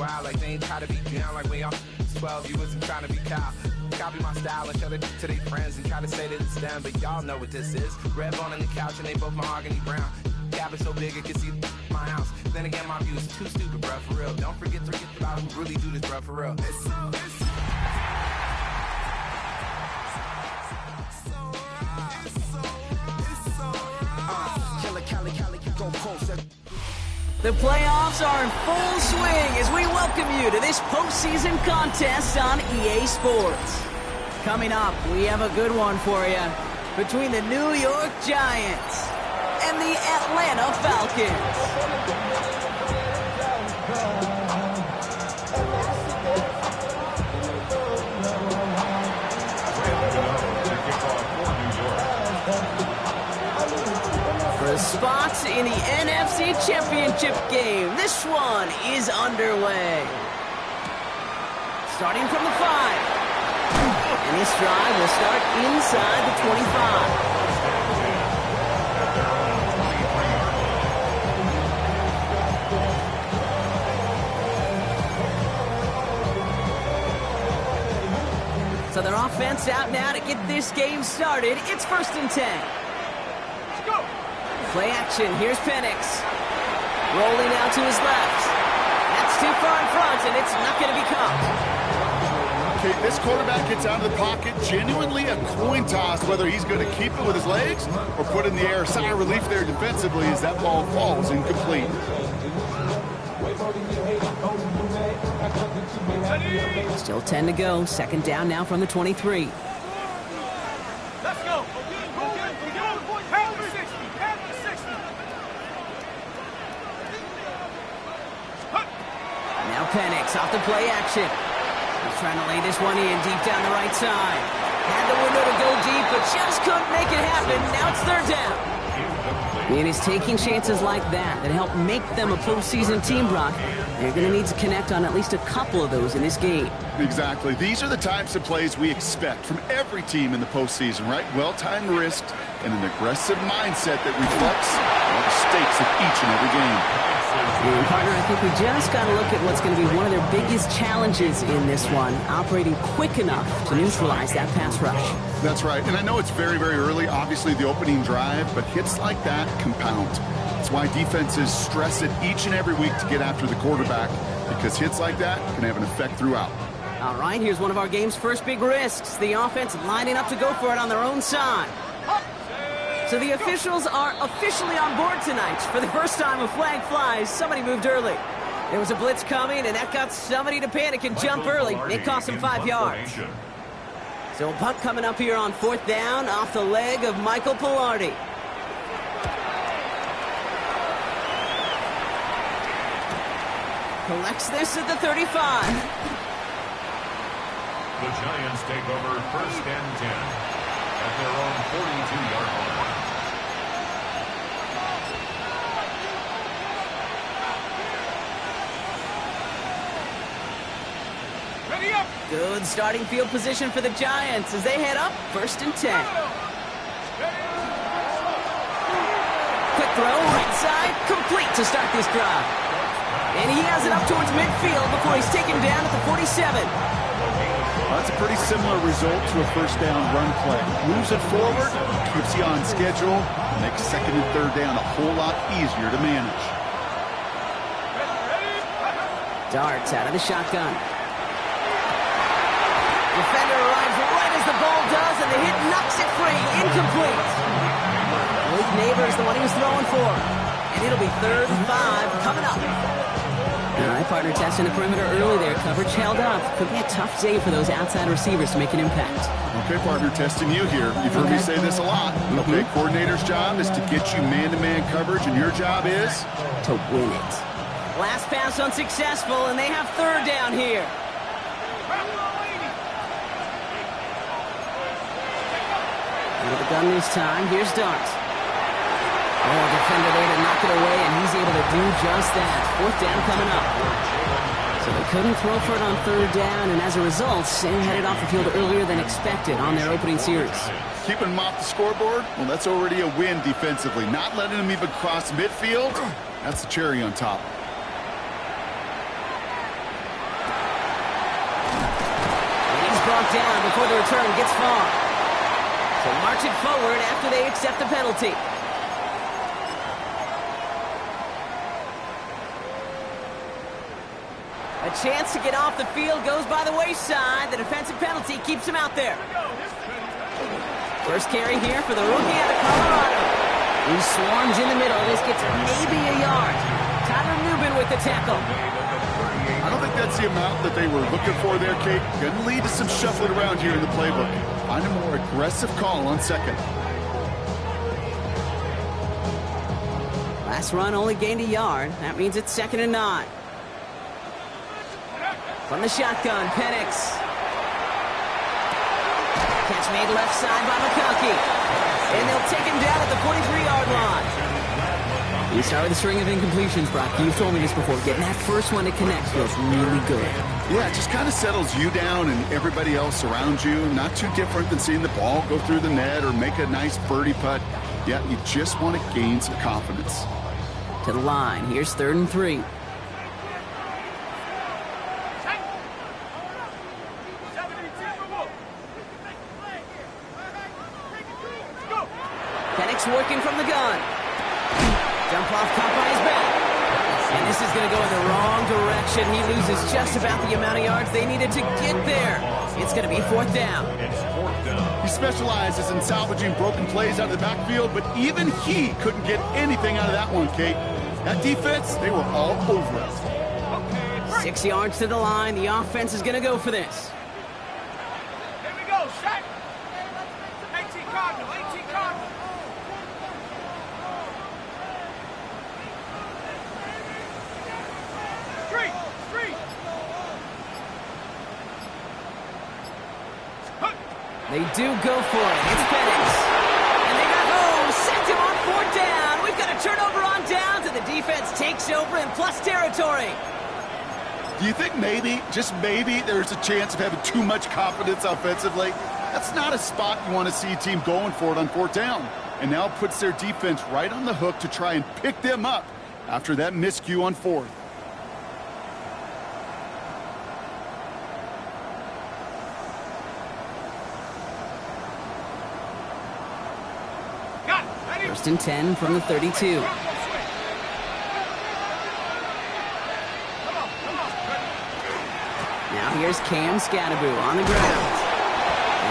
wild like they ain't try to be down like when y'all 12, you wasn't trying to be cow. Copy my style and show it to their friends and try to say that it's them, but y'all know what this is. Red bone on the couch and they both mahogany brown. Gap is so big it can see my house. Then again, my views too stupid, bruh, for real. Don't forget about who really do this, bruh, for real. The playoffs are in full swing as we welcome you to this postseason contest on EA Sports. Coming up, we have a good one for you between the New York Giants and the Atlanta Falcons. For spots in the NFC Championship game, this one is underway. Starting from the 5. And this drive will start inside the 25. So their offense out now to get this game started. It's 1st and 10. Let's go. Play action. Here's Penix. Rolling out to his left. That's too far in front, and it's not going to be caught. Okay, this quarterback gets out of the pocket. Genuinely a coin toss whether he's going to keep it with his legs or put it in the air. Sigh of relief there defensively as that ball falls incomplete. Still 10 to go. 2nd down now from the 23. Let's go. Now Penix off the play action. He's trying to lay this one in deep down the right side. Had the window to go deep, but just couldn't make it happen. Now it's 3rd down. And it's taking chances like that help make them a postseason team, Brock. They're going to need to connect on at least a couple of those in this game. Exactly. These are the types of plays we expect from every team in the postseason, right? Well-timed risks and an aggressive mindset that reflects all the stakes of each and every game. And partner, I think we just got to look at what's going to be one of their biggest challenges in this one, operating quick enough to neutralize that pass rush. That's right. And I know it's very, very early, obviously the opening drive, but hits like that compound. That's why defenses stress it each and every week to get after the quarterback, because hits like that can have an effect throughout. All right, here's one of our game's first big risks. The offense lining up to go for it on their own side. So the officials are officially on board tonight. For the first time a flag flies, somebody moved early. There was a blitz coming, and that got somebody to panic and jump early. It cost him 5 yards. So a punt coming up here on 4th down off the leg of Michael Pilardi. Collects this at the 35. The Giants take over 1st and 10 at their own 42-yard line. Ready up. Good starting field position for the Giants as they head up 1st and 10. Quick throw, right side, complete to start this drive. And he has it up towards midfield before he's taken down at the 47. That's a pretty similar result to a 1st down run play. Moves it forward, keeps you on schedule, makes 2nd and 3rd down a whole lot easier to manage. Darts out of the shotgun. Defender arrives right as the ball does, and the hit knocks it free. Incomplete. Luke Neighbors, the one he was throwing for. And it'll be 3rd and 5 coming up. All right, partner, testing the perimeter early there. Coverage held up. Could be a tough day for those outside receivers to make an impact. Okay, partner, testing you here. You've heard me say this a lot. Okay, coordinator's job is to get you man-to-man coverage, and your job is? To win it. Last pass unsuccessful, and they have 3rd down here. Out of the gun this time. Here's Dart. Oh, defender there to knock it away, and he's able to do just that. 4th down coming up. So they couldn't throw for it on 3rd down, and as a result, they headed off the field earlier than expected on their opening series. Keeping them off the scoreboard? Well, that's already a win defensively. Not letting them even cross midfield, that's the cherry on top. before the return gets far. So march it forward after they accept the penalty. A chance to get off the field goes by the wayside. The defensive penalty keeps him out there. First carry here for the rookie out of Colorado. He swarms in the middle. This gets maybe a yard. Tyler Newman with the tackle. I don't think that's the amount that they were looking for there, Kate. Going to lead to some shuffling around here in the playbook. Find a more aggressive call on second. Last run only gained a yard. That means it's 2nd and 9. From the shotgun, Penix. Catch made left side by McConkey. And they'll take him down at the 43-yard line. We start with a string of incompletions, Brock. You've told me this before. Getting that first one to connect feels really good. Yeah, it just kind of settles you down and everybody else around you. Not too different than seeing the ball go through the net or make a nice birdie putt. Yeah, you just want to gain some confidence. To the line. Here's 3rd and 3. Penix working from the gun. Jump off, caught by his back. And this is going to go in the wrong direction. He loses just about the amount of yards they needed to get there. It's going to be 4th down. He specializes in salvaging broken plays out of the backfield, but even he couldn't get anything out of that one, Kate. That defense, they were all over it. 6 yards to the line. The offense is going to go for this. Here we go, Shaq. 18 Cardinal, 18 Cardinal. Street. They do go for it. It's Penix. And they got home. Sent him on 4th down. We've got a turnover on downs, and the defense takes over in plus territory. Do you think maybe, just maybe, there's a chance of having too much confidence offensively? That's not a spot you want to see a team going for it on 4th down. And now puts their defense right on the hook to try and pick them up after that miscue on 4th. First and 10 from the 32. Now here's Cam Scadaboo on the ground.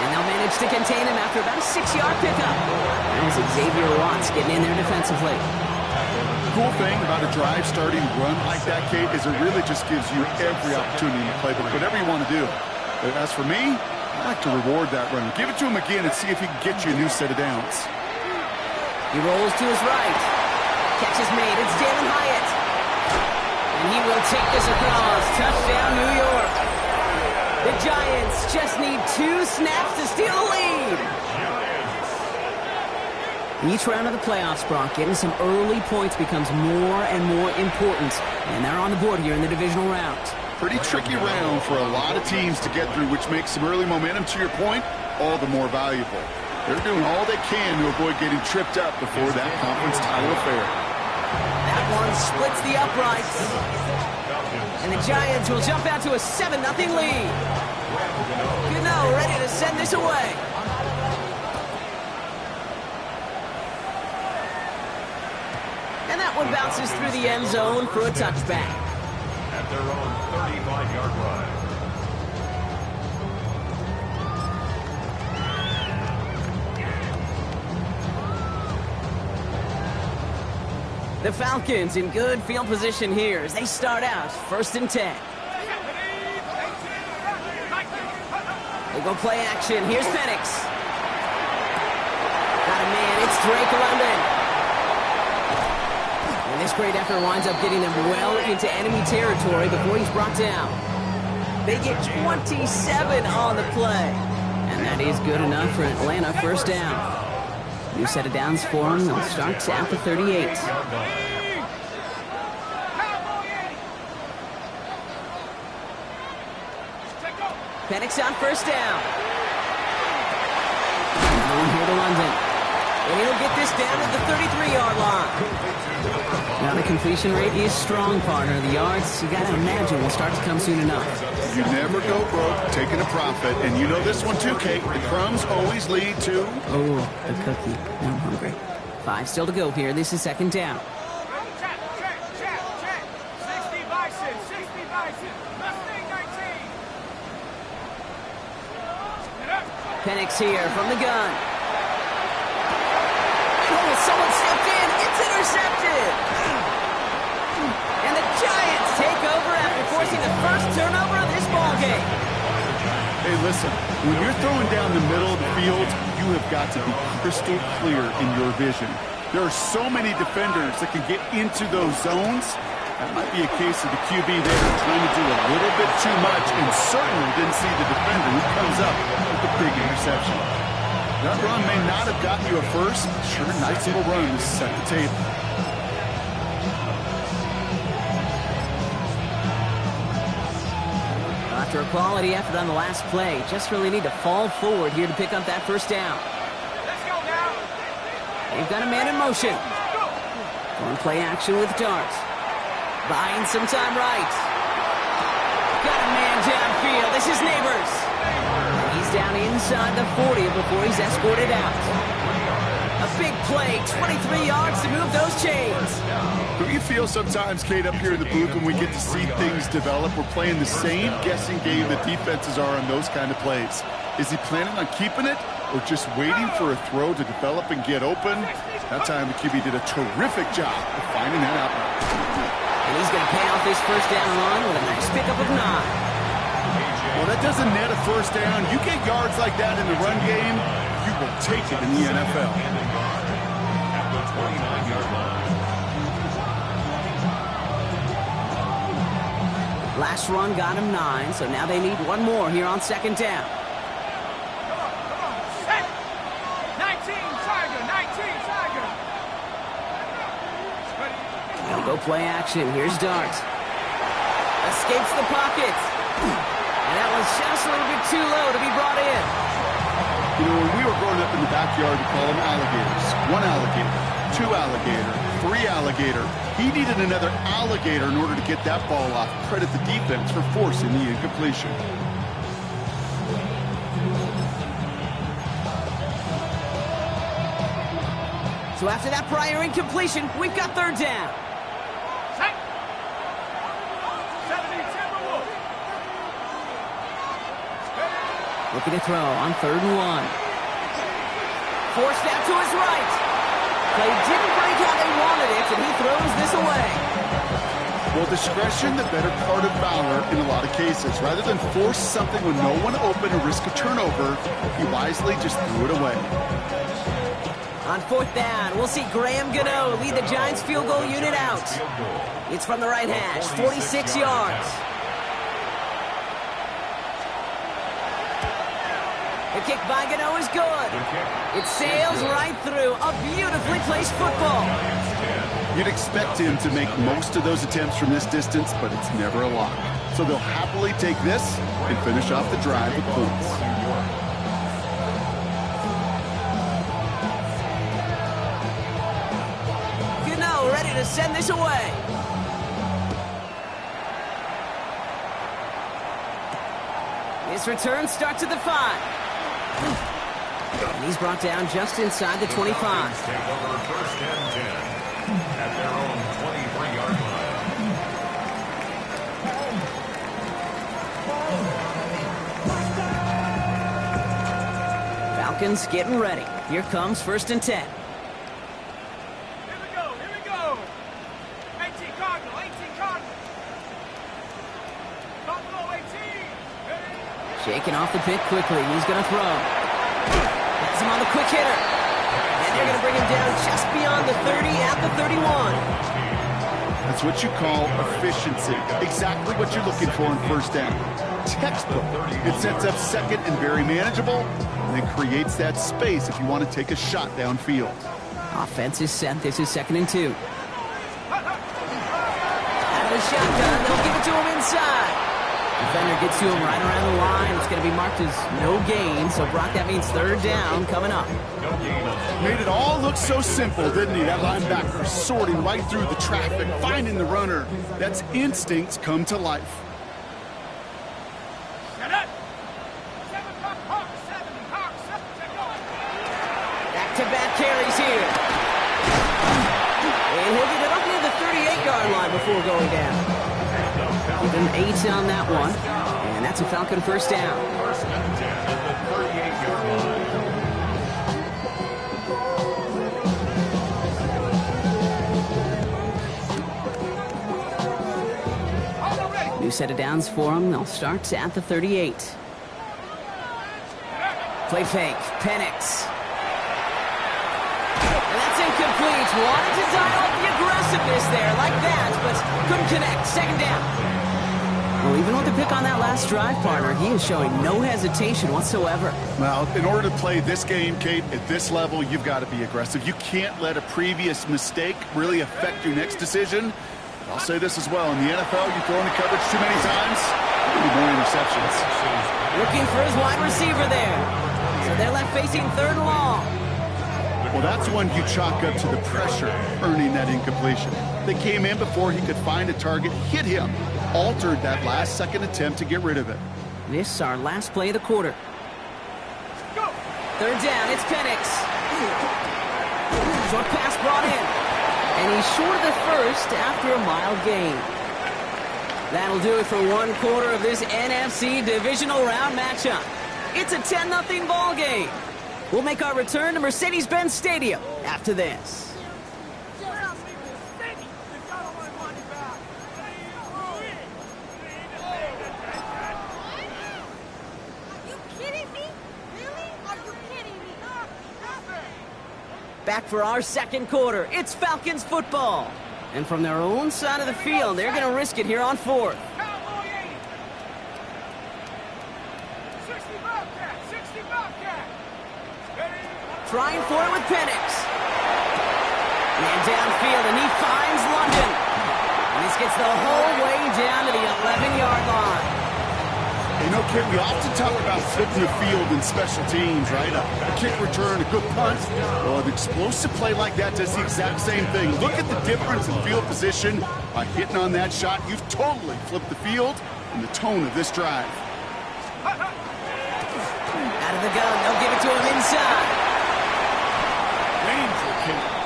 And they'll manage to contain him after about a 6-yard pickup. That was Xavier Watts getting in there defensively. The cool thing about a drive starting run like that, Kate, is it really just gives you every opportunity to play whatever you want to do. But as for me, I like to reward that runner. Give it to him again and see if he can get you a new set of downs. He rolls to his right. Catch is made. It's Jalen Hyatt. And he will take this across. Touchdown, New York. The Giants just need 2 snaps to steal the lead. Each round of the playoffs, Brock, getting some early points becomes more and more important. And they're on the board here in the divisional round. Pretty tricky round for a lot of teams to get through, which makes some early momentum, to your point, all the more valuable. They're doing all they can to avoid getting tripped up before that conference title affair. That one splits the uprights. And the Giants will jump out to a 7-0 lead. Gano ready to send this away. And that one bounces through the end zone for a touchback. At their own 35-yard line. The Falcons in good field position here as they start out 1st and 10. They go play action. Here's Penix. Got a man. It's Drake London. And this great effort winds up getting them well into enemy territory before he's brought down. They get 27 on the play. And that is good enough for an Atlanta 1st down. New set of downs for them. They'll start at the 38. Penix on 1st down. Going here to London. And he'll get this down at the 33-yard line. Now the completion rate is strong, partner. The yards, you got to imagine, will start to come soon enough. You never go broke taking a profit. And you know this one too, Kate. The crumbs always lead to... Oh, a cookie. Now I'm hungry. 5 still to go here. This is second down. Check. 60 Bison. Mustang 19. Penix here from the gun. Oh, someone stepped in. It's intercepted. And the Giants take over after forcing the first turnover of this ballgame. Hey, listen, when you're throwing down the middle of the field, you have got to be crystal clear in your vision. There are so many defenders that can get into those zones. That might be a case of the QB there trying to do a little bit too much and certainly didn't see the defender who comes up with the big interception. That run may not have gotten you a first. Sure, nice little run to set the table. After a quality effort on the last play, just really need to fall forward here to pick up that first down. Let's go now. They've got a man in motion. Going play action with darts. Buying some time right. Got a man downfield. This is Neighbors. He's down inside the 40 before he's escorted out. A big play, 23 yards to move those chains. Do you feel sometimes, Kate, up here in the booth when we get to see things develop, we're playing the same guessing game that defenses are on those kind of plays? Is he planning on keeping it or just waiting for a throw to develop and get open? That time the QB did a terrific job of finding that out. And he's going to pay off this first down run with a nice pickup of 9. Well, that doesn't net a first down. You get yards like that in the run game, you will take it in the NFL. At the 29-yard line. Last run got him 9, so now they need one more here on second down. Come on. Set. 19 Tiger. They'll go play action. Here's Dart. Escapes the pocket. And that was just a little bit too low to be brought in. You know, when we were growing up in the backyard, we call them alligators. 1 alligator, 2 alligator, 3 alligator. He needed another alligator in order to get that ball off. Credit the defense for forcing the incompletion. So after that prior incompletion, we've got third down. Set. 70 Timberwolves. Looking to throw on 3rd and 1. Forced out to his right. Play didn't break how they wanted it, and he throws this away. Well, discretion, the better part of valor in a lot of cases. Rather than force something with no one open or risk a turnover, he wisely just threw it away. On 4th down, we'll see Graham Gano lead the Giants field goal unit out. It's from the right hash, 46 yards. The kick by Gano is good. It sails right through a beautifully placed football. You'd expect him to make most of those attempts from this distance, but it's never a lock. So they'll happily take this and finish off the drive with points. Gano ready to send this away. This return starts at the 5. And he's brought down just inside the 25. Falcons take over 1st and 10 at their own 23-yard line. Falcons getting ready. Here comes 1st and 10. Here we go. 18 Cardinal. Cardinal 18. Ready? Shaking off the pit quickly. He's going to throw. Gets him on the quick hitter. And they're going to bring him down just beyond the 30 at the 31. That's what you call efficiency. Exactly what you're looking for in 1st down. Textbook. It sets up 2nd and very manageable, and then creates that space if you want to take a shot downfield. Offense is set. This is 2nd and 2. Out of the shotgun, they'll give it to him inside. Defender gets to him right around the line. It's going to be marked as no gain. So, Brock, that means third down coming up. Made it all look so simple, didn't he? That linebacker sorting right through the traffic, finding the runner. That's instincts come to life. Back-to-back carries here. And he'll get it up near the 38-yard line before going down. Give him 8 on that one. And that's a Falcon first down. First and 10 at the 38-yard line. New set of downs for them. They'll start at the 38. Play fake. Penix. And that's incomplete. Wanted to dial up the aggressiveness there like that, but couldn't connect. Second down. Well, even with the pick on that last drive, partner, he is showing no hesitation whatsoever. Well, in order to play this game, Kate, at this level, you've got to be aggressive. You can't let a previous mistake really affect your next decision. I'll say this as well. In the NFL, you throw into coverage too many times, there'll be more interceptions. Looking for his wide receiver there. So they're left facing third and long. Well, that's one you chalk up to the pressure earning that incompletion. They came in before he could find a target, hit him, altered that last-second attempt to get rid of it. This is our last play of the quarter. Third down, it's Penix. Short pass brought in. And he's short of the first after a mile gain. That'll do it for one quarter of this NFC Divisional Round matchup. It's a 10-0 ball game. We'll make our return to Mercedes-Benz Stadium after this. Back for our second quarter. It's Falcons football. And from their own side of the field, they're going to risk it here on fourth. Trying for it with Penix. Man downfield, and he finds London. And this gets the whole way down to the 11-yard line. You know, Kit, we often talk about flipping the field in special teams, right? A kick return, a good punt. Well, an explosive play like that does the exact same thing. Look at the difference in field position. By hitting on that shot, you've totally flipped the field and the tone of this drive. Out of the gun, they'll give it to him inside.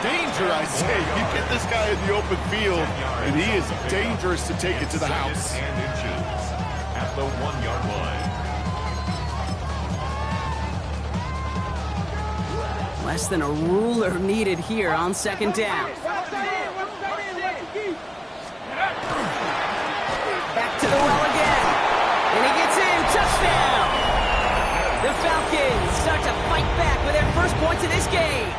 Danger, I say. You get this guy in the open field, and he is dangerous to take it to the house. And inches at the 1-yard line. Less than a ruler needed here on second down. Back to the well again. And he gets in. Touchdown. The Falcons start to fight back with their first points of this game.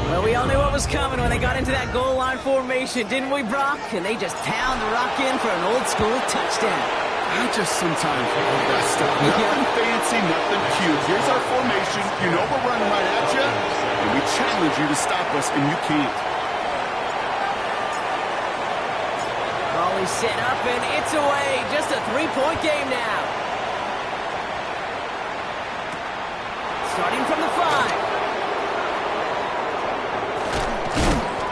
Well, we all knew what was coming when they got into that goal line formation, didn't we, Brock? And they just pound the rock in for an old-school touchdown. I just sometimes love that stuff. Nothing fancy, nothing cute. Here's our formation. You know we're running right at you, and we challenge you to stop us, and you can't. Ball is set up, and it's away. Just a 3-point game now. Starting from the 5.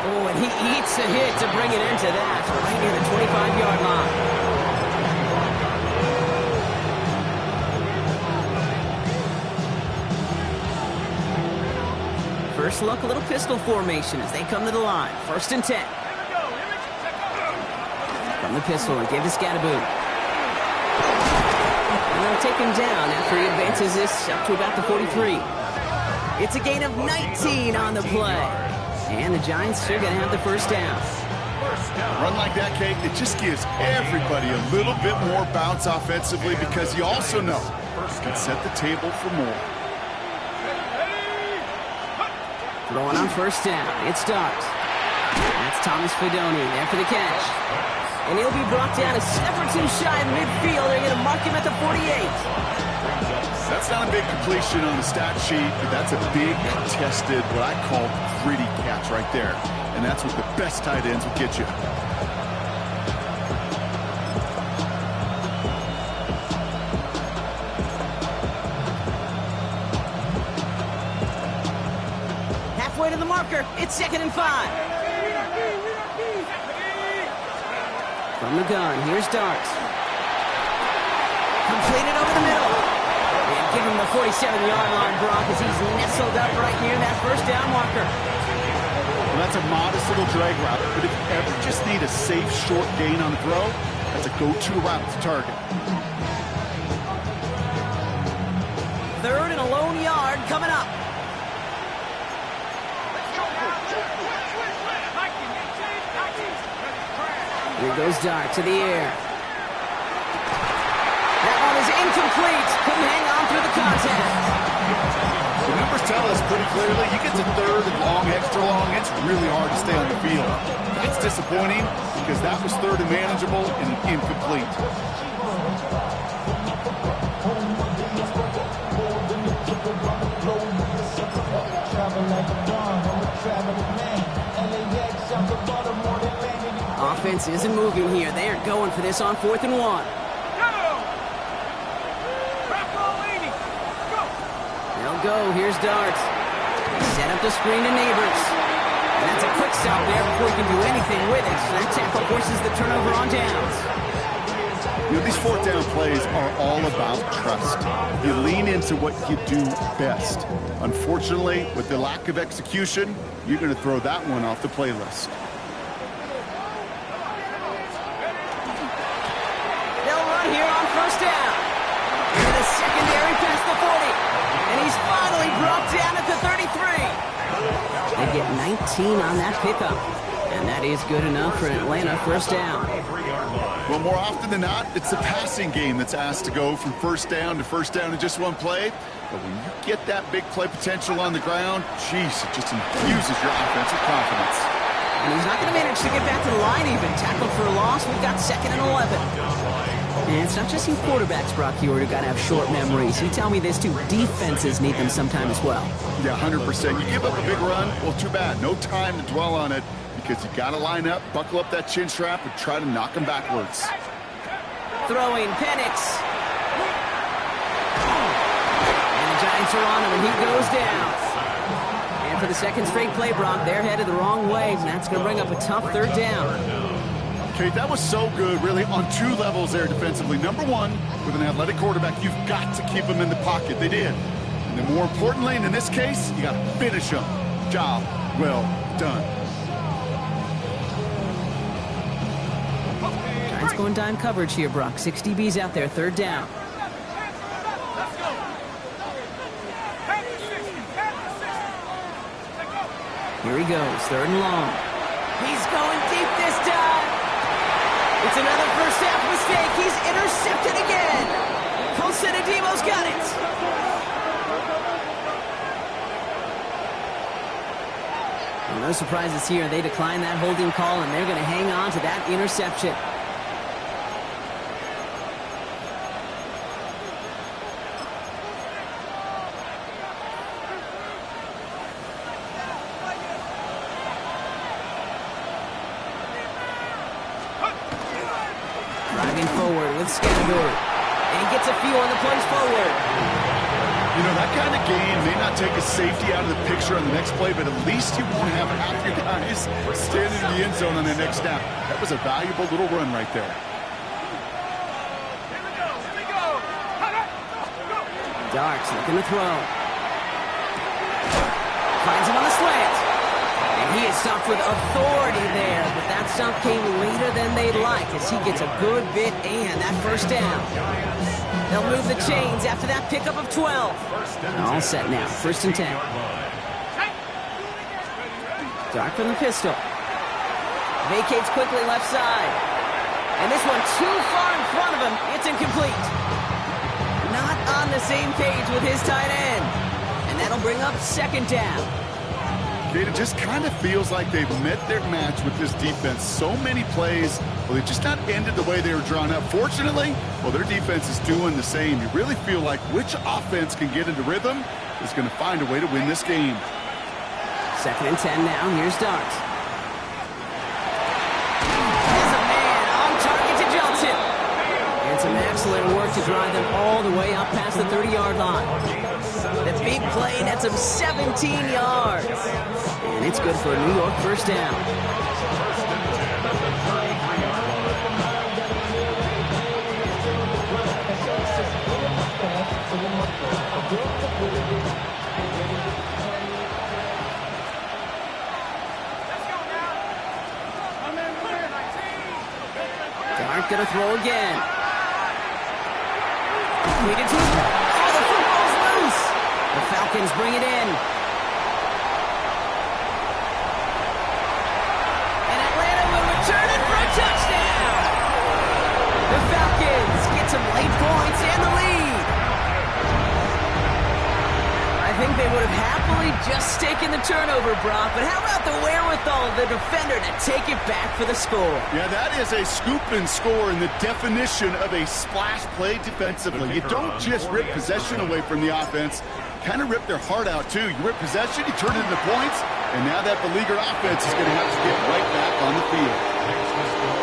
Oh, and he eats a hit to bring it into that, right near the 25-yard line. First look, a little pistol formation as they come to the line. First and 10. From the pistol, and give to Scatterboot. And they'll take him down after he advances this up to about the 43. It's a gain of 19 on the play. And the Giants are going to have the first down. A run like that, Kate, it just gives everybody a little bit more bounce offensively because you also know it can set the table for more. Throwing on first down. It starts. That's Thomas Fidoni there for the catch. And he'll be brought down a step or two shy of midfield. They're going to mark him at the 48. That's not a big completion on the stat sheet, but that's a big, contested, what I call gritty catch right there. And that's what the best tight ends will get you. halfway to the marker. It's 2nd and 5. From the gun, here's Darks. Completed over the middle. And give him the 47-yard line, Brock, as he's nestled up right near that first down marker. Well, that's a modest little drag route, but if you ever just need a safe, short gain on the throw, that's a go-to route to target. 3rd and a lone yard coming up. Here goes Dart to the air. That one is incomplete. Couldn't hang on through the contact. The numbers tell us pretty clearly, you get to 3rd and long, extra long, it's really hard to stay on the field. That's disappointing because that was 3rd and manageable and incomplete. Offense isn't moving here. They are going for this on 4th and 1. They'll go. Here's Darts. Set up the screen to Neighbors. And that's a quick stop there before he can do anything with it. So that tackle forces the turnover on downs. You know, these 4th down plays are all about trust. You lean into what you do best. Unfortunately, with the lack of execution, you're going to throw that one off the playlist. They'll run here on 1st down. Into the secondary past the 40. And he's finally brought down at the 33. They get 19 on that pickup. And that is good enough for Atlanta 1st down. Well, more often than not, it's the passing game that's asked to go from 1st down to 1st down in just one play. But when you get that big play potential on the ground, geez, it just infuses your offensive confidence. And he's not going to manage to get back to the line even. Tackled for a loss. We've got 2nd and 11. And it's not just you quarterbacks, Brock Hewitt, who got to have short memories. You tell me this too. Defenses need them sometime as well. Yeah, 100%. You give up a big run, well, too bad. No time to dwell on it because you got to line up, buckle up that chin strap, and try to knock them backwards. Throwing Penix. And the Giants are on him, and he goes down. And for the 2nd straight play, Brock, they're headed the wrong way, and that's going to bring up a tough 3rd down. Okay, that was so good, really, on 2 levels there defensively. Number 1, with an athletic quarterback, you've got to keep him in the pocket. They did. And then more importantly, and in this case, you got to finish him. Job well done. Giants going dime coverage here, Brock. 6 DBs out there, 3rd down. Here he goes, 3rd and long. He's going deep this time. It's another first half mistake. He's intercepted again. Posedimo's got it. Well, no surprises here. They decline that holding call, and they're going to hang on to that interception. Driving forward with Scandor. And gets a few on the plays forward. You know, that kind of game may not take a safety out of the picture on the next play, but at least you won't have half your guys standing in the end zone on the next snap. That was a valuable little run right there. Darks looking to throw. Finds him on the slant. And he is stopped with authority there, but that stop came later than they'd like as he gets a good bit and that 1st down. They'll move the chains after that pickup of 12. All set now, 1st and 10. Dark from the pistol. Vacates quickly left side. And this one too far in front of him. It's incomplete. Not on the same page with his tight end. And that'll bring up 2nd down. It just kind of feels like they've met their match with this defense. So many plays, well, they just not ended the way they were drawn up. Fortunately, well, their defense is doing the same. You really feel like which offense can get into rhythm is going to find a way to win this game. 2nd and 10 now. Here's Darks. There's a man on target to Johnson. And some excellent work to drive them all the way up past the 30-yard line. The big play gets him 17 yards. And it's good for a New York first down. Dart gonna throw again. Completed to him. Oh, the football's loose. The Falcons bring it in. And Atlanta will return it for a touchdown. The Falcons get some late points and the lead. I think they would have happily just taken the turnover, Brock, but how about the wherewithal of the defender to take it back for the score? Yeah, that is a scoop and score in the definition of a splash play defensively. You don't just rip possession away from the offense, kind of rip their heart out too. You rip possession, you turn it into points, and now that beleaguered offense is going to have to get right back on the field.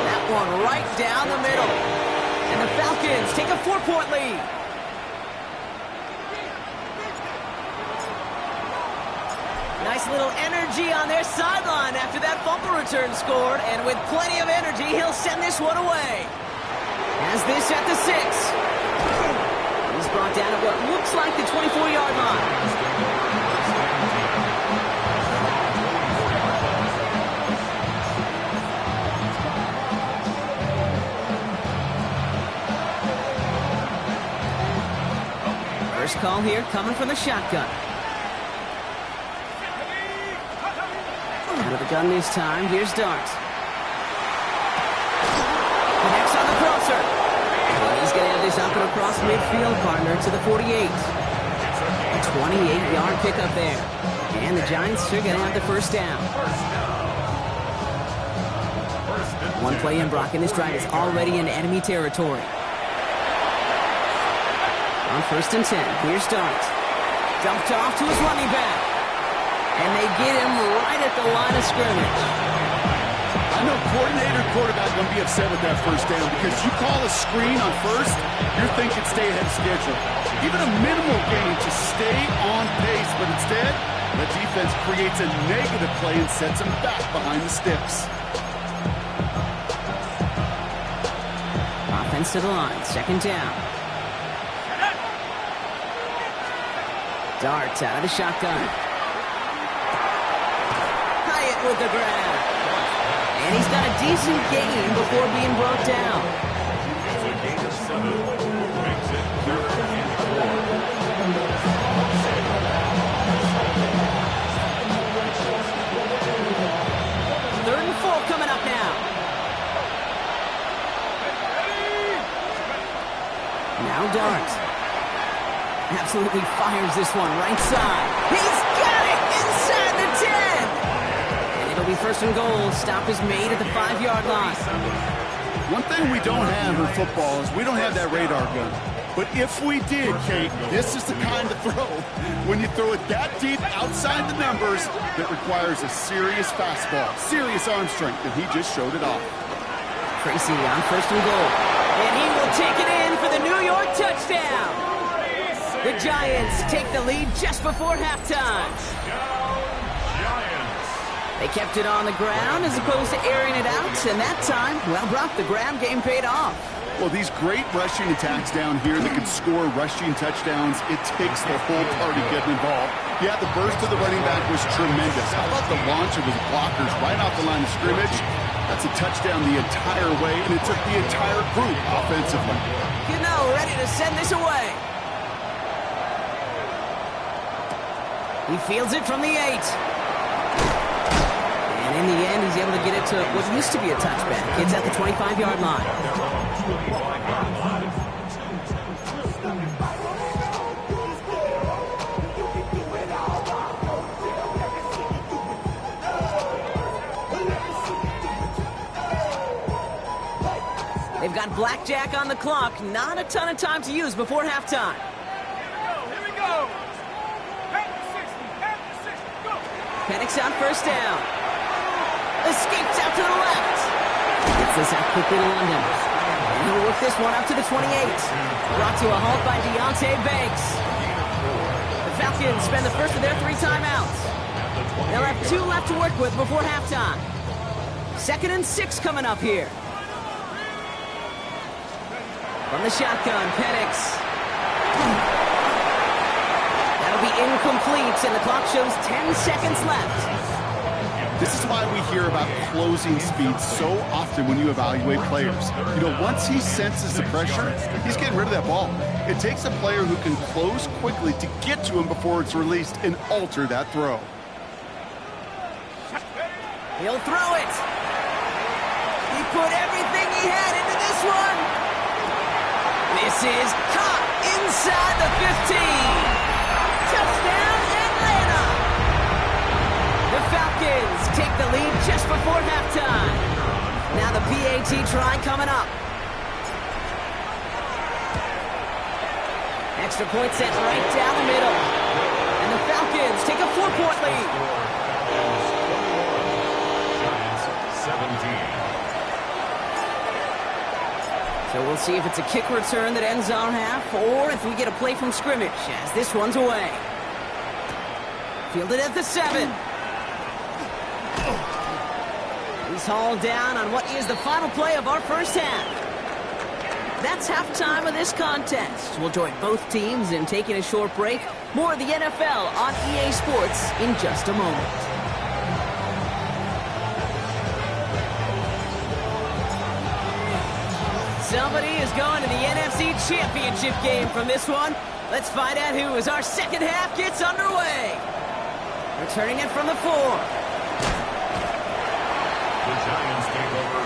That one right down the middle. And the Falcons take a 4-point lead. Nice little energy on their sideline after that fumble return scored. And with plenty of energy, he'll send this one away. Has this at the 6. He's brought down at what looks like the 24-yard line. First call here coming from the shotgun. Out of the gun this time. Here's Dart. Connects on the crosser. And he's going to have this up and across midfield, partner, to the 48. A 28-yard pickup there. And the Giants are going to have the first down. One play in, Brock, and this drive is already in enemy territory. On 1st and 10, here's Dart. Dumped off to his running back. And they get him right at the line of scrimmage. I know coordinator, quarterback going to be upset with that first down because you call a screen on first, you're thinking stay ahead of schedule. Even a minimal gain to stay on pace, but instead, the defense creates a negative play and sets him back behind the sticks. Offense to the line, 2nd down. Dart out of the shotgun. With the grab. And he's got a decent gain before being brought down. It's a gain of 7. Makes it 3rd and 4. 3rd and 4 coming up now. Now Dart. Absolutely fires this one right side. He's got it inside the 10. It'll be 1st and goal. Stop is made at the 5-yard line. One thing we don't have in football is we don't have that radar gun. But if we did, Kate, this is the kind of throw. When you throw it that deep outside the numbers, that requires a serious fastball, serious arm strength, and he just showed it off. Tracy on 1st and goal. And he will take it in for the New York touchdown. The Giants take the lead just before halftime. They kept it on the ground as opposed to airing it out, and that time, well, Brock, the grab game paid off. Well, these great rushing attacks down here that can score rushing touchdowns, it takes the whole party getting involved. Yeah, the burst of the running back was tremendous. How about the launch of his blockers right off the line of scrimmage? That's a touchdown the entire way, and it took the entire group offensively. You know, ready to send this away. He fields it from the 8. And in the end, he's able to get it to what used to be a touchback. It's at the 25-yard line. They've got blackjack on the clock. Not a ton of time to use before halftime. Here we go. Half the 60, go. Penix on 1st down. Escapes out to the left. Gets this out quickly to London. And he'll work this one up to the 28. Brought to a halt by Deontay Banks. The Falcons spend the first of their 3 timeouts. They'll have 2 left to work with before halftime. 2nd and 6 coming up here. From the shotgun, Penix. That'll be incomplete, and the clock shows 10 seconds left. This is why we hear about closing speed so often when you evaluate players. You know, once he senses the pressure, he's getting rid of that ball. It takes a player who can close quickly to get to him before it's released and alter that throw. He'll throw it. He put everything he had into this one. This is caught inside the 15. Touchdown, Atlanta. The Falcons take the lead just before halftime. Now the PAT try coming up. Extra point set right down the middle. And the Falcons take a 4-point lead. 17. So we'll see if it's a kick return that ends our half, or if we get a play from scrimmage, as this one's away. Fielded at the 7. He's hauled down on what is the final play of our first half. That's halftime of this contest. We'll join both teams in taking a short break. More of the NFL on EA Sports in just a moment. Somebody is going to the NFC Championship game from this one. Let's find out who as our second half gets underway. Returning it from the 4. The Giants take over.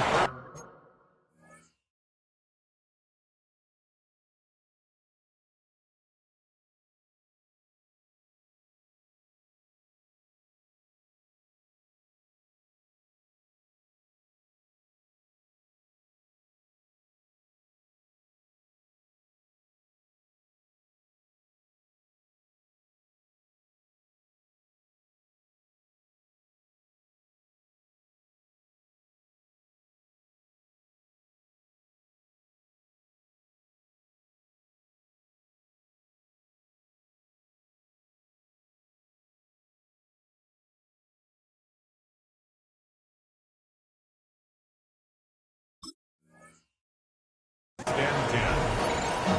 And 10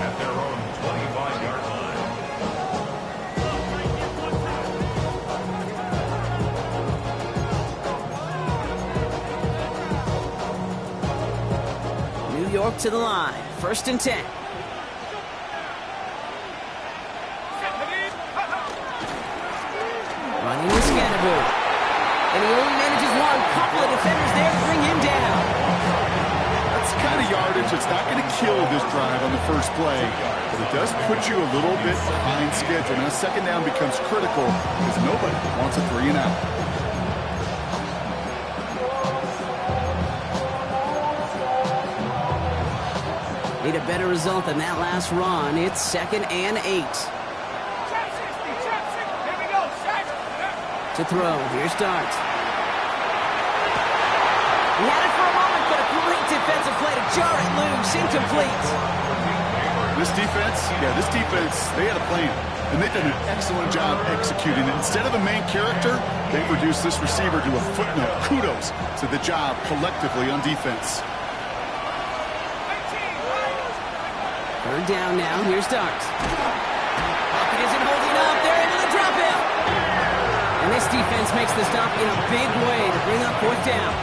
at their own 25-yard line. New York to the line. 1st and 10. Running with Scannaboo. And he only manages one. Couple of defenders there to bring him down. That's kind of yardage. It's not going to kill this drive on the first play, but it does put you a little bit behind schedule. Now, 2nd down becomes critical because nobody wants a 3 and out. Need a better result than that last run. It's 2nd and 8. To throw. Here's Dart. He had it for a moment, but a great defensive play to jar it loose. Incomplete. This defense, they had a plan, and they've done an excellent job executing it. Instead of a main character, they've reduced this receiver to a footnote. Kudos to the job collectively on defense. 3rd down now. Here's Dart. Pocket isn't holding up. They're into the drop in. And this defense makes the stop in a big way to bring up 4th down.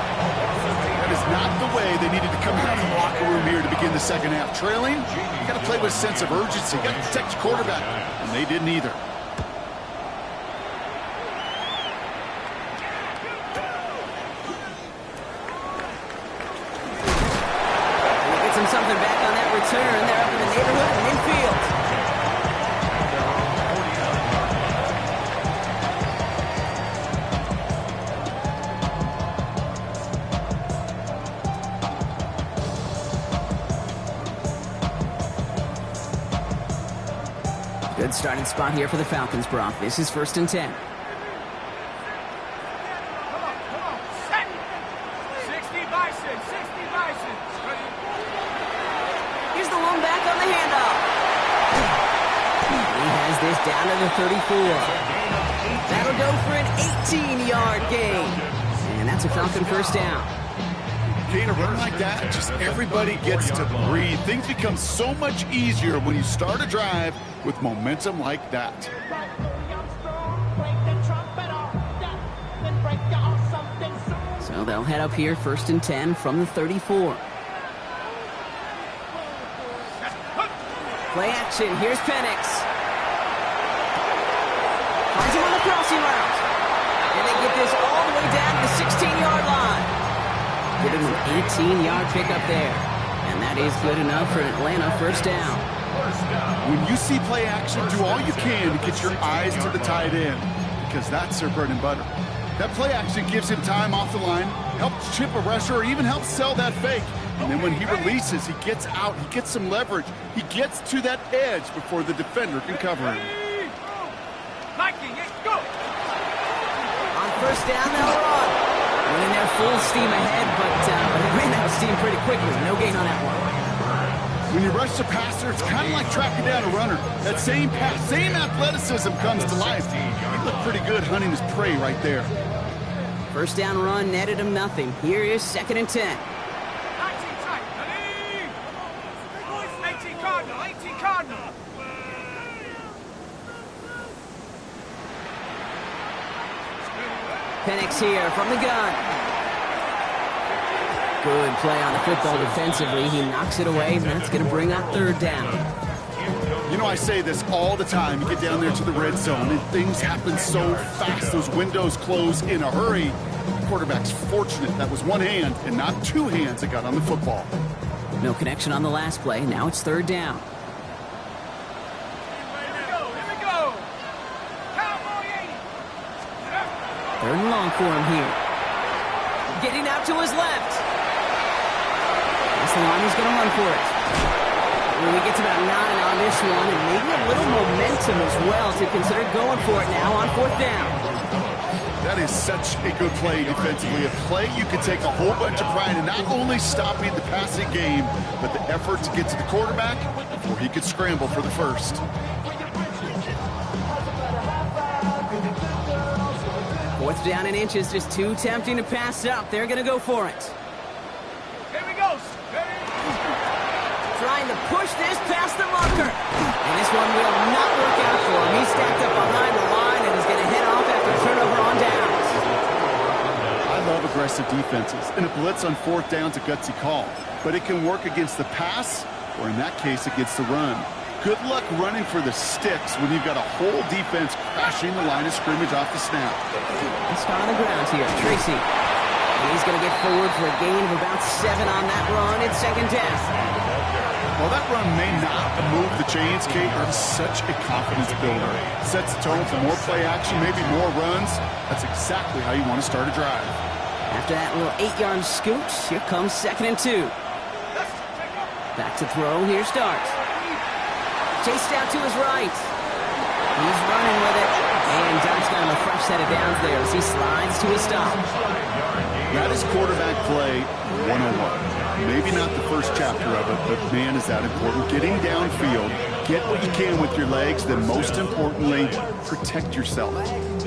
That is not the way they needed to come out of the locker room here to begin the second half. Trailing, you got to play with a sense of urgency. You got to protect your quarterback, and they didn't either. Get some something back on that return. They're up in the neighborhood and infield. Good starting spot here for the Falcons, Brock. This is 1st and 10. Come on, set! 60 Bison, 60 Bison. Here's the one back on the handoff. He has this Down to the 34. That'll go for an 18-yard gain. And that's a Falcon first down. In a run like that, just everybody gets to breathe. Things become so much easier when you start a drive with momentum like that. So they'll head up here, 1st and 10 from the 34. Play action. Here's Penix. Finds him on the crossing route. And they get this all the way down to the 16-yard line. Give him an 18-yard pickup there. And that is good enough for an Atlanta first down. When you see play action, do all you can to get your eyes to the tight end, because that's their bread and butter. That play action gives him time off the line, helps chip a rusher, or even helps sell that fake. And then when he releases, he gets out, he gets some leverage. He gets to that edge before the defender can cover him. On first down, they'll run. Running their full steam ahead, but they ran out of steam pretty quickly. No gain on that one. When you rush the passer, it's kind of like tracking down a runner. That same pass, same athleticism comes to life. He looked pretty good hunting his prey right there. First down run netted him nothing. Here is 2nd and 10. 18 Cardinal, 18 Cardinal. Penix here from the gun. Good play on the football defensively. He knocks it away, and that's going to bring up 3rd down. You know, I say this all the time. You get down there to the red zone, and things happen so fast. Those windows close in a hurry. The quarterback's fortunate that was one hand and not two hands that got on the football. No connection on the last play. Now it's 3rd down. Here we go. Cowboy 80. 3rd and long for him here. Getting out to his left. The line is going to run for it. When he gets about 9 on this one, and maybe a little momentum as well to consider going for it now on 4th down. That is such a good play defensively. A play you can take a whole bunch of pride in, not only stopping the passing game, but the effort to get to the quarterback before he could scramble for the first. 4th down and inches, just too tempting to pass up. They're going to go for it. Here we go. Trying to push this past the marker. And this one will not work out for him. He's stacked up behind the line and is going to head off after turnover on downs. I love aggressive defenses, and a blitz on 4th down is a gutsy call. But it can work against the pass, or in that case, against the run. Good luck running for the sticks when you've got a whole defense crashing the line of scrimmage off the snap. Let's start on the ground here. Tracy. And he's going to get forward for a gain of about 7 on that run. It's 2nd down. Well, that run may not move the chains, Kate, but it's such a confidence builder. Sets the tone for more play action, maybe more runs. That's exactly how you want to start a drive. After that little 8-yard scoot, here comes 2nd and 2. Back to throw. Here starts. Chased out to his right. He's running with it. And Dunk's got him a fresh set of downs there as he slides to a stop. That is quarterback play 101. Maybe not the first chapter of it, but man, is that important. Getting downfield, get what you can with your legs, then most importantly, protect yourself.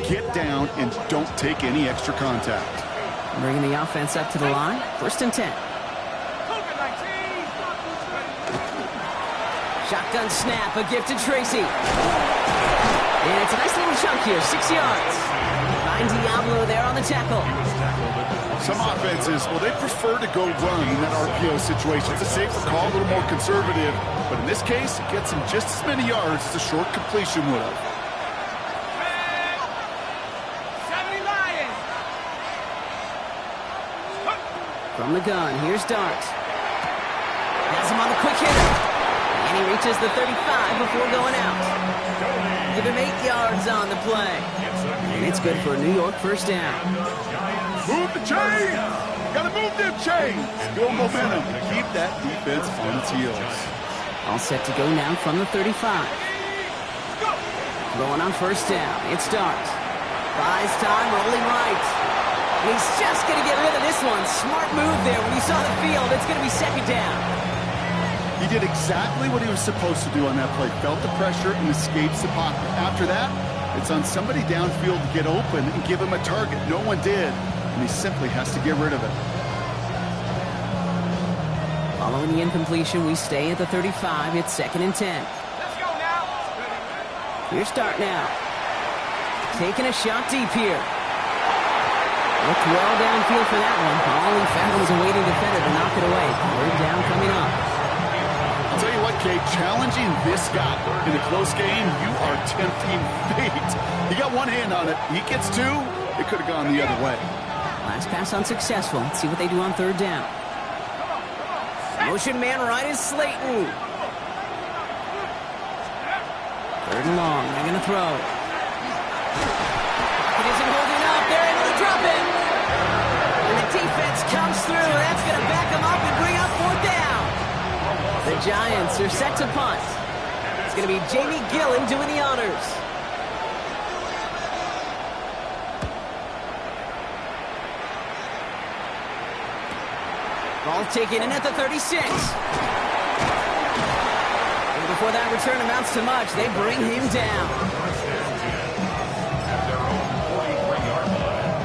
Get down and don't take any extra contact. Bringing the offense up to the line. 1st and 10. Shotgun snap, a gift to Tracy. And it's a nice little chunk here, 6 yards. Find Diablo there on the tackle. Some offenses, well, they prefer to go run in that RPO situation. It's a safer call, a little more conservative. But in this case, it gets him just as many yards as a short completion would have. 70 Lions. From the gun, here's Dart. Has him on the quick hitter. And he reaches the 35 before going out. Give him 8 yards on the play. And it's good for a New York first down. Move the chain! Gotta move them chains! Build momentum. Keep that defense on its heels. All set to go now from the 35. Throwing on first down. It starts. Buys time, rolling right. And he's just going to get rid of this one. Smart move there when he saw the field. It's going to be 2nd down. He did exactly what he was supposed to do on that play. Felt the pressure and escapes the pocket. After that, it's on somebody downfield to get open and give him a target. No one did, and he simply has to get rid of it. Following the incompletion, we stay at the 35. It's 2nd and 10. Let's go now. Here's start now. Taking a shot deep here. Looked well downfield for that one. All he found was a waiting defender to knock it away. 3rd down coming up. I'll tell you what, Kate, challenging this guy in a close game, you are tempting fate. He got one hand on it. He gets two. It could have gone the other way. Last pass unsuccessful. Let's see what they do on 3rd down. Motion man right is Slayton. 3rd and long. They're going to throw. It isn't holding up. They're able to drop it. And the defense comes through. That's going to back them up and bring up 4th down. The Giants are set to punt. It's going to be Jamie Gillen doing the honors. Ball taken in at the 36. And before that return amounts to much, they bring him down. At their own 43-yard line.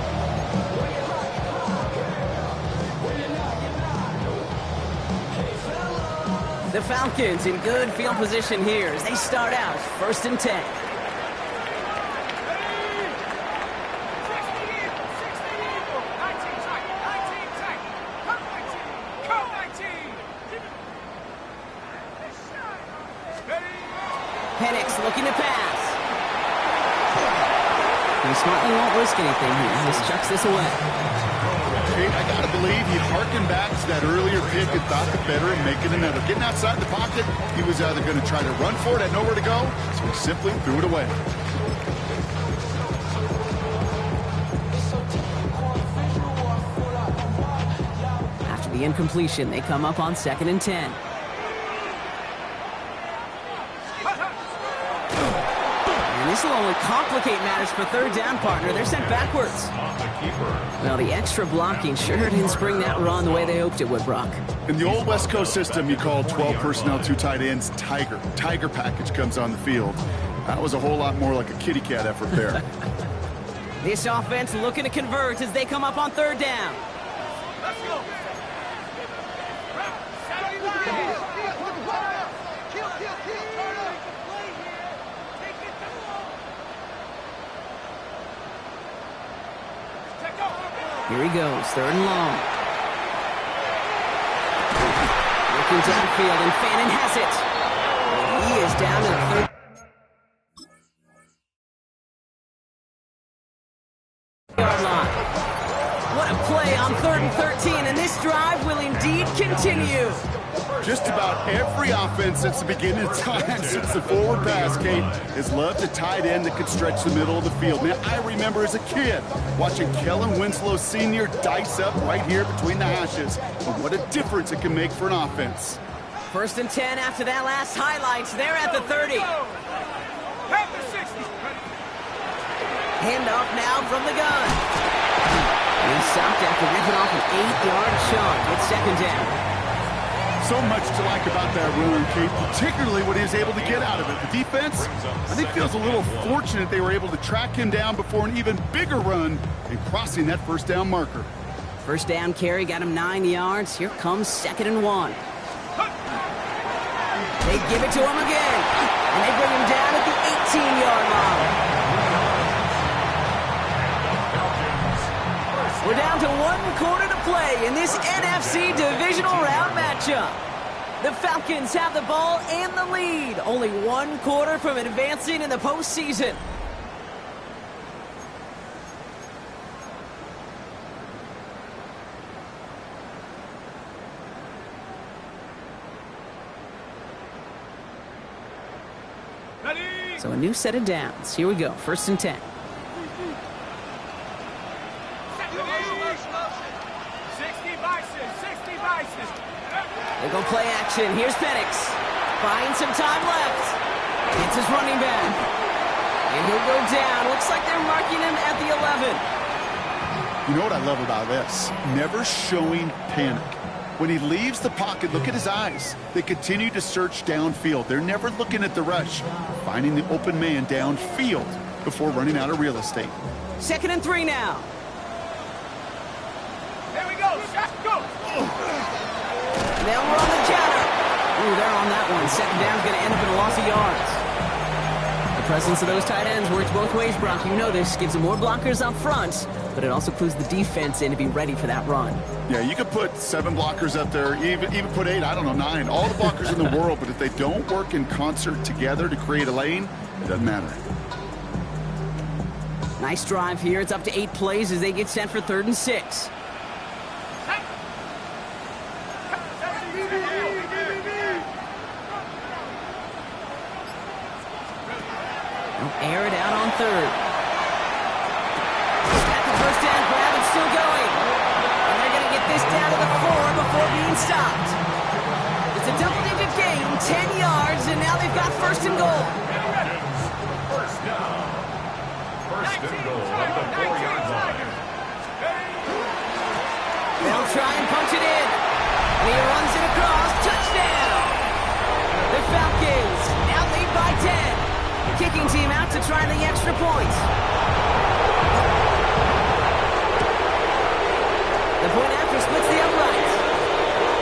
The Falcons in good field position here as they start out 1st and 10. Looking to pass. He smartly won't risk anything here. He just chucks this away. Kate, I got to believe he harkened back to that earlier pick and thought the better and make it another. Getting outside the pocket, he was either going to try to run for it, had nowhere to go, so he simply threw it away. After the incompletion, they come up on 2nd and 10. This will only complicate matters for 3rd down, partner. They're sent backwards. Well, the extra blocking sure didn't spring that run the way they hoped it would, Brock. In the old West Coast system, you call 12 personnel, 2 tight ends, Tiger. Tiger package comes on the field. That was a whole lot more like a kitty cat effort there. This offense looking to convert as they come up on 3rd down. Let's go. Here he goes, 3rd and long. Looking downfield, and Fannin has it. And he is down to the 3rd line. What a play on 3rd and 13, and this drive will indeed continue. Just about every offense since the beginning of time, since the forward pass, Kate, has loved a tight end that could stretch the middle of the field. Man, I remember as a kid watching Kellen Winslow Sr. dice up right here between the hashes. And what a difference it can make for an offense. 1st and 10 after that last highlights. They're at the 30. At the 60. Handoff now from the gun. He's stopped after ripping off an 8-yard chunk. It's 2nd down. So much to like about that run, Kate, particularly what he was able to get out of it. The defense, I think, feels a little fortunate they were able to track him down before an even bigger run and crossing that 1st down marker. 1st down carry got him 9 yards. Here comes 2nd and 1. They give it to him again, and they bring him down at the 18-yard line. We're down to 1 quarter to play in this NFC Divisional Round matchup. The Falcons have the ball and the lead. Only 1 quarter from advancing in the postseason. Ready? So a new set of downs. Here we go, 1st and 10. 60 Bison. They go play action. Here's Penix. Buying some time left. It's his running back. And he'll go down. Looks like they're marking him at the 11. You know what I love about this? Never showing panic. When he leaves the pocket, look at his eyes. They continue to search downfield. They're never looking at the rush. Finding the open man downfield before running out of real estate. 2nd and 3 now. Here we go. Shot, go. Now we're on the counter. Ooh, they're on that one. 2nd down's going to end up in a loss of yards. The presence of those tight ends works both ways, Brock. You know this. Gives them more blockers up front, but it also clues the defense in to be ready for that run. Yeah, you could put 7 blockers up there, even put 8, I don't know, 9. All the blockers in the world, but if they don't work in concert together to create a lane, it doesn't matter. Nice drive here. It's up to 8 plays as they get set for 3rd and 6. Air it out on 3rd. At the first down grab, it's still going. And they're going to get this down to the 4 before being stopped. It's a double-digit gain, 10 yards, and now they've got 1st and goal. First down. 1st and goal at the 4-yard line. They'll try and punch it in. And he runs it across. Touchdown! The Falcons now lead by 10. Kicking team out to try the extra point. The point after splits the uprights.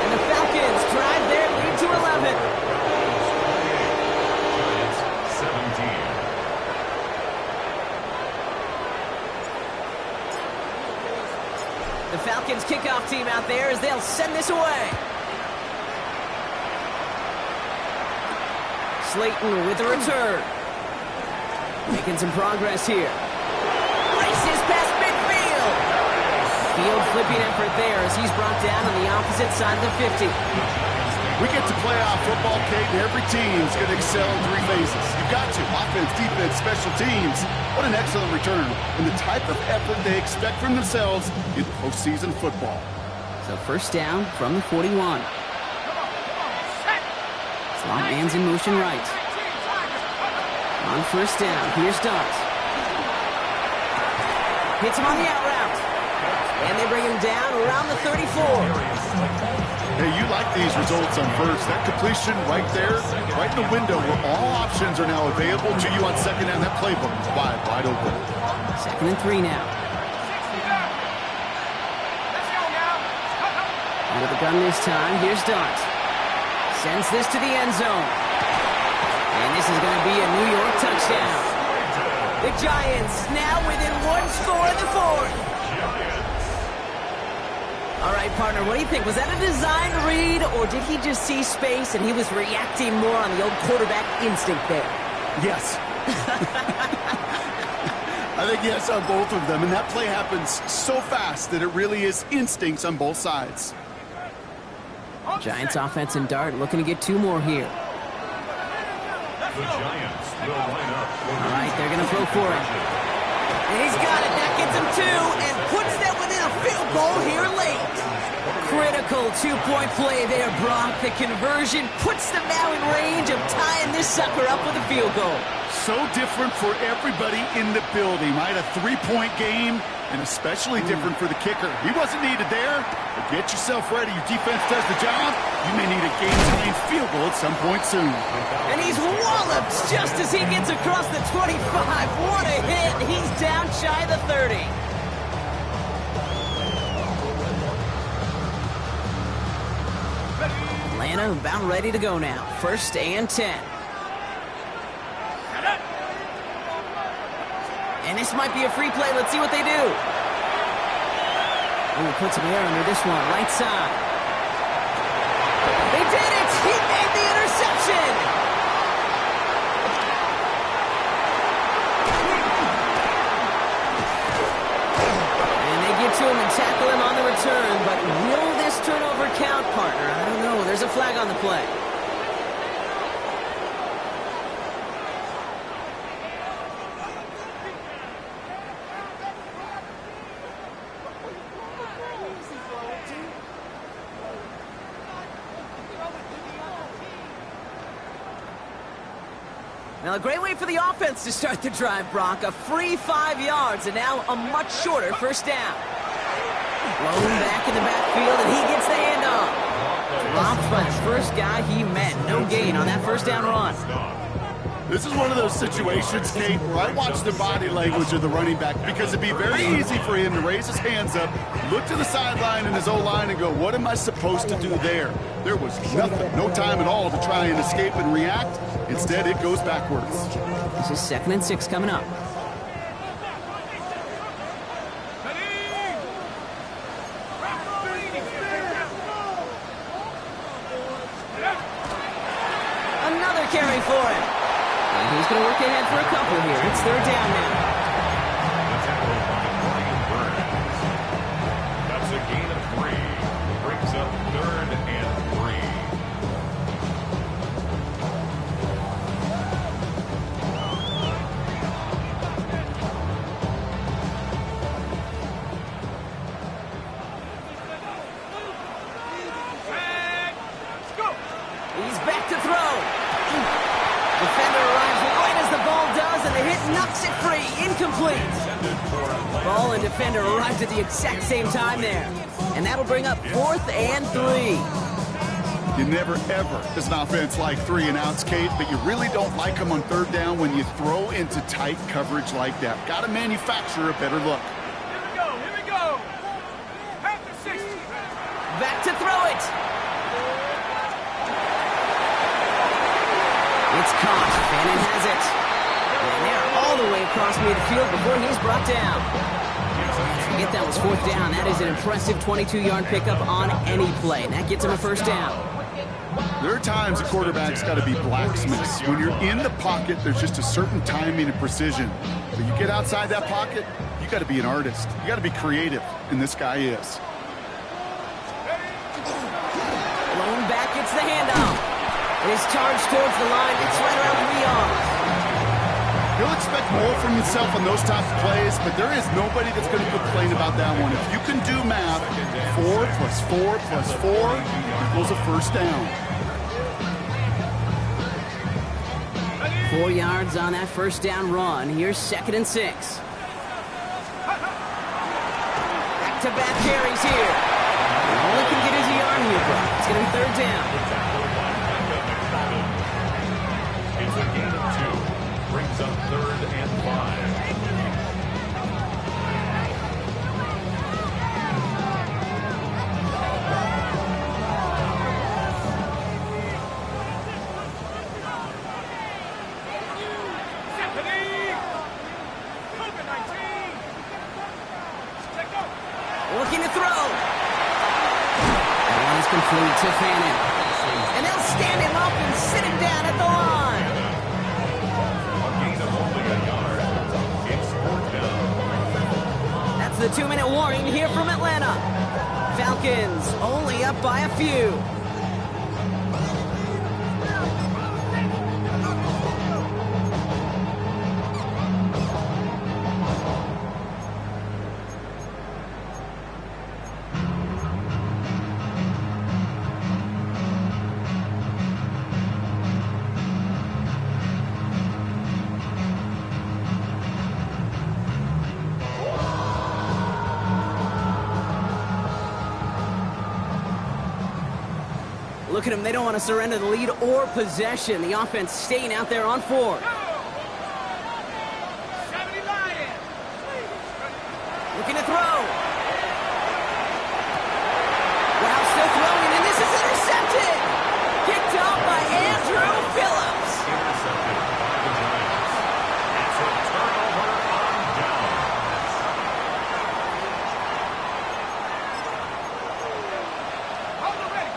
And the Falcons drive their lead to 11. Giants 17. The Falcons kickoff team out there as they'll send this away. Slayton with the return. Making some progress here. Races past midfield. Field flipping effort there as he's brought down on the opposite side of the 50. We get to playoff football, Kate, and every team's going to excel in 3 phases. You've got to. Offense, defense, special teams. What an excellent return. And the type of effort they expect from themselves in postseason football. So 1st down from the 41. Slot man's in motion right. On 1st down, here's Dart. Hits him on the out route. And they bring him down around the 34. Hey, you like these results on 1st. That completion right there, right in the window where all options are now available to you on 2nd down. That playbook is wide open. 2nd and 3 now. Out of the gun this time, here's Dart. Sends this to the end zone. And this is going to be a New York touchdown. The Giants now within 1 score in the 4th. All right, partner, what do you think? Was that a design read, or did he just see space and he was reacting more on the old quarterback instinct there? Yes. I think yes on both of them, and that play happens so fast that it really is instincts on both sides. Giants offense and Dart looking to get 2 more here. The Giants will line up. All right, they're going to throw for it. And he's got it. That gets him 2 and puts them within a field goal here late. Critical 2-point play there, Brock. The conversion puts them now in range of tying this sucker up with a field goal. So different for everybody in the building, right? A 3-point game, and especially different for the kicker. He wasn't needed there, but get yourself ready. Your defense does the job. You may need a game-tying field goal at some point soon. And he's walloped just as he gets across the 25. What a hit. He's down shy of the 30. Atlanta about ready to go now. 1st and 10. And this might be a free play. Let's see what they do. Ooh, put some air under this one. Right side. They did it! He made the interception! And they get to him and tackle him on the return, but will this turnover count, partner? I don't know. There's a flag on the play. Now, a great way for the offense to start the drive, Brock. A free 5 yards, and now a much shorter 1st down. Blown back in the backfield, and he gets the handoff. Dropped by the first guy he met. No gain on that first down run. This is one of those situations, Kate, where I watch the body language of the running back because it'd be very easy for him to raise his hands up, look to the sideline and his O-line and go, what am I supposed to do there? There was nothing, no time at all to try and escape and react. Instead, it goes backwards. This is 2nd and 6 coming up. Another carry for him. And he's going to work ahead for a couple here. It's 3rd down now. That's a gain of 3. Brings up 3rd and 3. He's back to throw. Defender arrives right as the ball does, and the hit knocks it free. Incomplete. Ball and defender arrived at the exact same time there. And that'll bring up 4th and 3. You never, ever, as an offense, like 3 and outs, Kate, but you really don't like them on 3rd down when you throw into tight coverage like that. Got to manufacture a better look. Here we go. At the 60. Back to throw it. It's caught. Fannin has it. And they're all the way across midfield before he's brought down. Forget that was 4th down. That is an impressive 22-yard pickup on any play. And that gets him a 1st down. There are times a quarterback's got to be blacksmiths. When you're in the pocket, there's just a certain timing and precision. But you get outside that pocket, you got to be an artist. You got to be creative, and this guy is. Blown back, it's the handoff. His charge towards the line, it's right around 3 yards. He'll expect more from himself on those types of plays, but there is nobody that's going to complain about that one. If you can do math, 4 plus 4 plus 4 equals a 1st down. 4 yards on that 1st down run. Here's 2nd and 6. Back-to-back carries here. All he can get is a yard here, bro. It's going to be 3rd down. It's a gain of 2. Brings up 3rd and 5. Looking to throw. That one is complete to Fannin. And they'll stand him up and sit him down at the line. That's the 2-minute warning here from Atlanta. Falcons only up by a few. Look at them. They don't want to surrender the lead or possession. The offense staying out there on 4. Looking to throw. Wow, still throwing, and this is intercepted. Picked off by Andrew Phillips. Intercepted by the Giants. It's a turnover on down.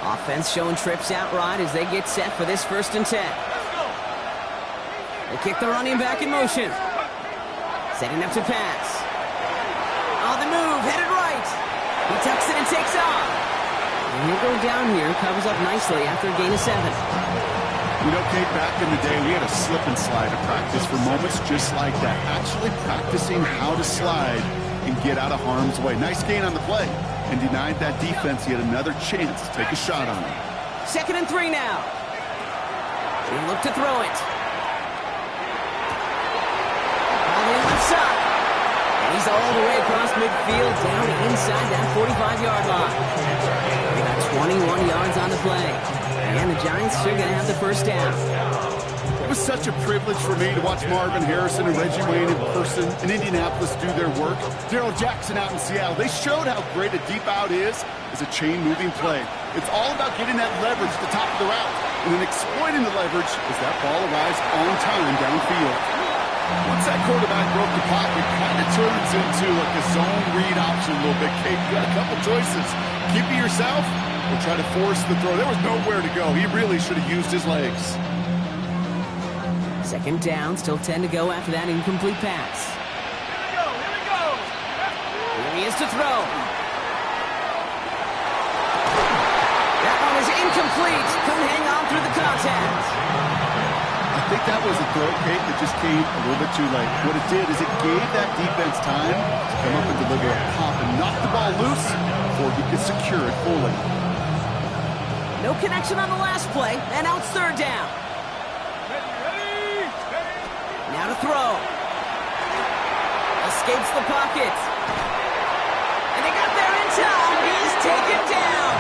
Offense showing trips outright as they get set for this 1st and 10. They kick the running back in motion. Setting up to pass. On the move, headed right. He tucks it and takes off. And he'll go down here, covers up nicely after a gain of 7. You know, Kate, back in the day, we had a slip and slide to practice for moments just like that. Actually practicing how to slide and get out of harm's way. Nice gain on the play. And denied that defense yet another chance to take a shot on him. 2nd and 3 now. They look to throw it. On the left side. And he's He's all the way across midfield, down inside that 45-yard line. They got 21 yards on the play. And the Giants are going to have the first down. It was such a privilege for me to watch Marvin Harrison and Reggie Wayne in person in Indianapolis do their work. Darrell Jackson out in Seattle. They showed how great a deep out is as a chain-moving play. It's all about getting that leverage at the top of the route and then exploiting the leverage as that ball arrives on time downfield. Once that quarterback broke the pocket, it kind of turns into like a zone read option a little bit, Kate. You got a couple choices. Keep it yourself or try to force the throw. There was nowhere to go. He really should have used his legs. Second down, still 10 to go after that incomplete pass. Here we go. Here he is to throw. That one is incomplete. Couldn't hang on through the contact. I think that was a throw, Kate, that just came a little bit too late. What it did is it gave that defense time to come up and deliver a pop and knock the ball loose before he could secure it fully. No connection on the last play, and now it's third down. Ready. Now to throw. Escapes the pocket. And they got there in time. He's taken down.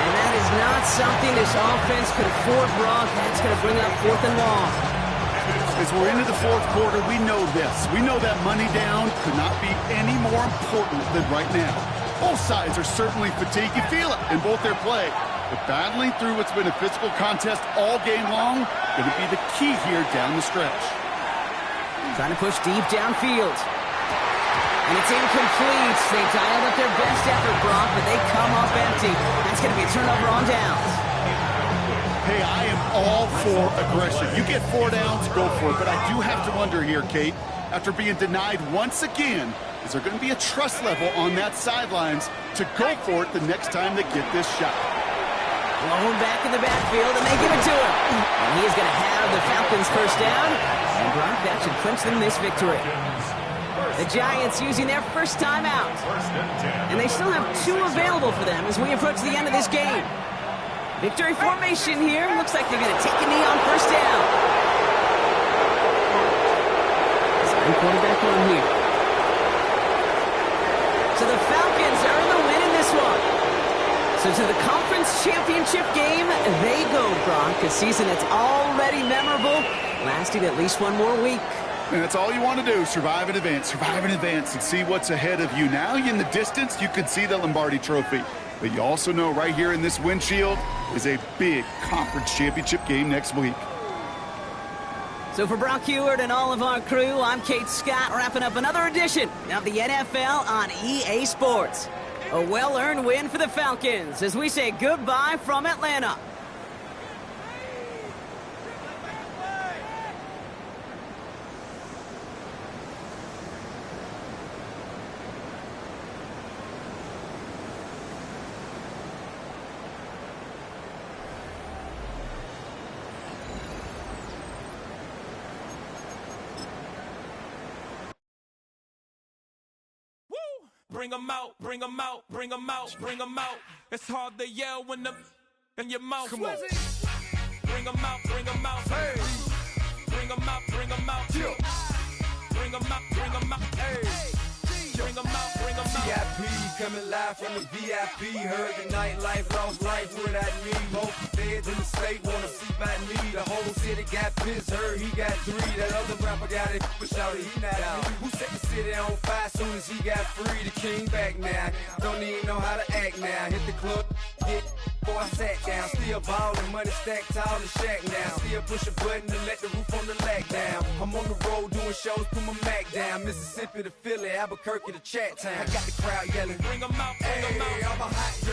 And that is not something this offense could afford, Brock. That's going to bring up fourth and long. As we're into the fourth quarter, we know this. We know that money down could not be any more important than right now. Both sides are certainly fatigued. You feel it in both their play. But battling through what's been a physical contest all game long, going to be the key here down the stretch. Trying to push deep downfield. And it's incomplete. They dialed up their best effort, Brock, but they come up empty. That's going to be a turnover on downs. Hey, I am all for aggression. You get 4 downs, go for it. But I do have to wonder here, Kate, after being denied once again, is there going to be a trust level on that sidelines to go for it the next time they get this shot? Blown back in the backfield, and they give it to him. And he is going to have the Falcons first down. And Brock, that should clinch them this victory. The Giants using their first time out. And they still have 2 available for them as we approach the end of this game. Victory formation here. Looks like they're going to take a knee on first down. Second quarterback on here. So the Falcons are in the win in this one. So to the conference championship game, they go, Brock. A season that's already memorable, lasting at least 1 more week. And that's all you want to do, survive in advance, and see what's ahead of you. Now in the distance, you can see the Lombardi Trophy. But you also know right here in this windshield is a big conference championship game next week. So for Brock Heward and all of our crew, I'm Kate Scott, wrapping up another edition of the NFL on EA Sports. A well-earned win for the Falcons as we say goodbye from Atlanta. Bring 'em out, bring 'em out, bring 'em out, bring 'em out. It's hard to yell when the in your mouth. Come on. Bring 'em out, bring 'em out. Hey. Bring 'em out, bring 'em out. Yeah. Bring 'em out, bring 'em out. Hey. Bring 'em out, bring 'em out. VIP coming live from the VIP. Heard the nightlife, lost life without me. Most feds in the state wanna see by me. The whole city got pissed, heard he got 3. That other rapper got it, but shouted he not out. Who set the city on fire soon as he got free? The king back now, don't even know how to act now. Hit the club, hit, boy I sat down. Still ballin', money stacked tall in shack now. Still push a button to let the roof on the lag down. I'm on the road doing shows, put my Mac down. Mississippi to Philly, Albuquerque to Chat Town. I got the crowd yelling, bring 'em out, bring 'em out. I'm a hot